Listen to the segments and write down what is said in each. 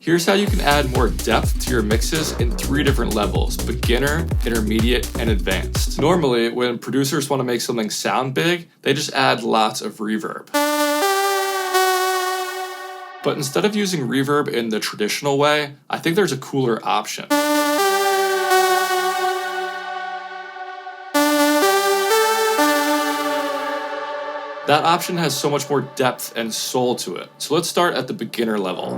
Here's how you can add more depth to your mixes in 3 different levels: beginner, intermediate, and advanced. Normally, when producers want to make something sound big, they just add lots of reverb. But instead of using reverb in the traditional way, I think there's a cooler option. That option has so much more depth and soul to it. So let's start at the beginner level.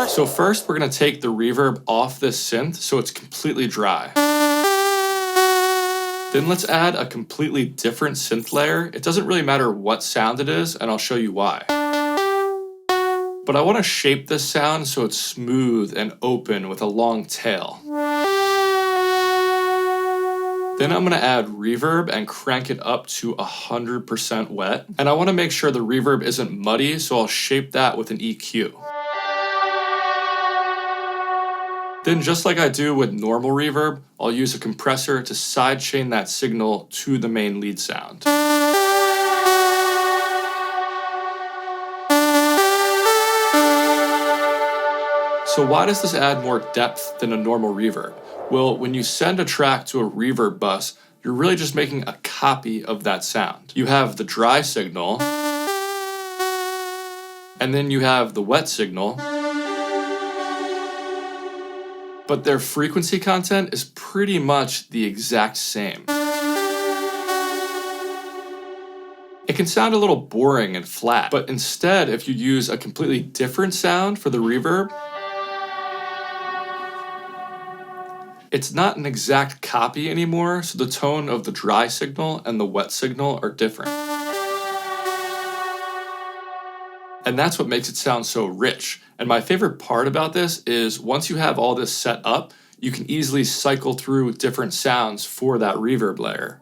So first, we're going to take the reverb off this synth so it's completely dry. Then let's add a completely different synth layer. It doesn't really matter what sound it is, and I'll show you why. But I want to shape this sound so it's smooth and open with a long tail. Then I'm going to add reverb and crank it up to 100% wet. And I want to make sure the reverb isn't muddy, so I'll shape that with an EQ. Then just like I do with normal reverb, I'll use a compressor to sidechain that signal to the main lead sound. So why does this add more depth than a normal reverb? Well, when you send a track to a reverb bus, you're really just making a copy of that sound. You have the dry signal, and then you have the wet signal, but their frequency content is pretty much the exact same. It can sound a little boring and flat, but instead, if you use a completely different sound for the reverb, it's not an exact copy anymore, so the tone of the dry signal and the wet signal are different. And that's what makes it sound so rich. And my favorite part about this is once you have all this set up, you can easily cycle through different sounds for that reverb layer.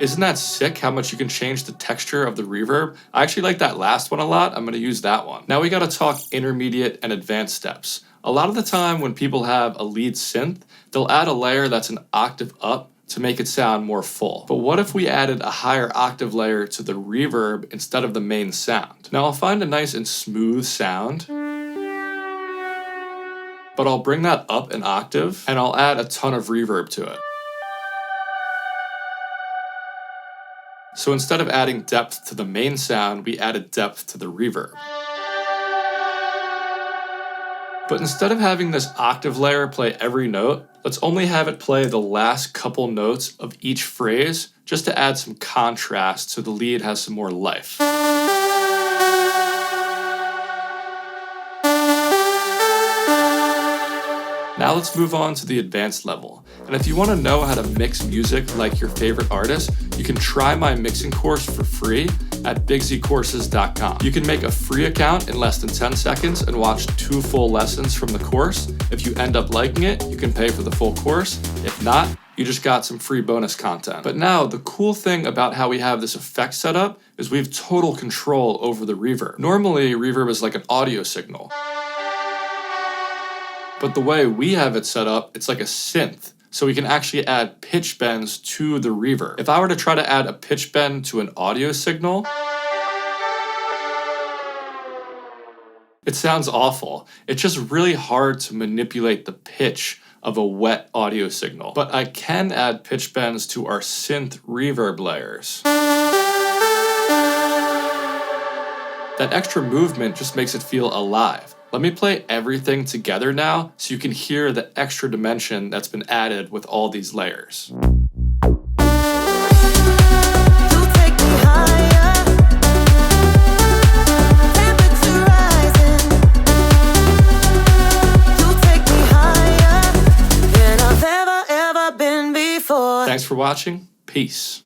Isn't that sick how much you can change the texture of the reverb? I actually like that last one a lot. I'm going to use that one. Now we got to talk intermediate and advanced steps. A lot of the time when people have a lead synth, they'll add a layer that's an octave up to make it sound more full. But what if we added a higher octave layer to the reverb instead of the main sound? Now I'll find a nice and smooth sound, but I'll bring that up an octave and I'll add a ton of reverb to it. So instead of adding depth to the main sound, we added depth to the reverb. But instead of having this octave layer play every note, let's only have it play the last couple notes of each phrase just to add some contrast so the lead has some more life. Now let's move on to the advanced level. And if you want to know how to mix music like your favorite artist, you can try my mixing course for free at bigzcourses.com. You can make a free account in less than 10 seconds and watch 2 full lessons from the course. If you end up liking it, you can pay for the full course. If not, you just got some free bonus content. But now, the cool thing about how we have this effect set up is we have total control over the reverb. Normally, reverb is like an audio signal. But the way we have it set up, it's like a synth. So we can actually add pitch bends to the reverb. If I were to try to add a pitch bend to an audio signal, it sounds awful. It's just really hard to manipulate the pitch of a wet audio signal. But I can add pitch bends to our synth reverb layers. That extra movement just makes it feel alive. Let me play everything together now so you can hear the extra dimension that's been added with all these layers. Thanks for watching. Peace.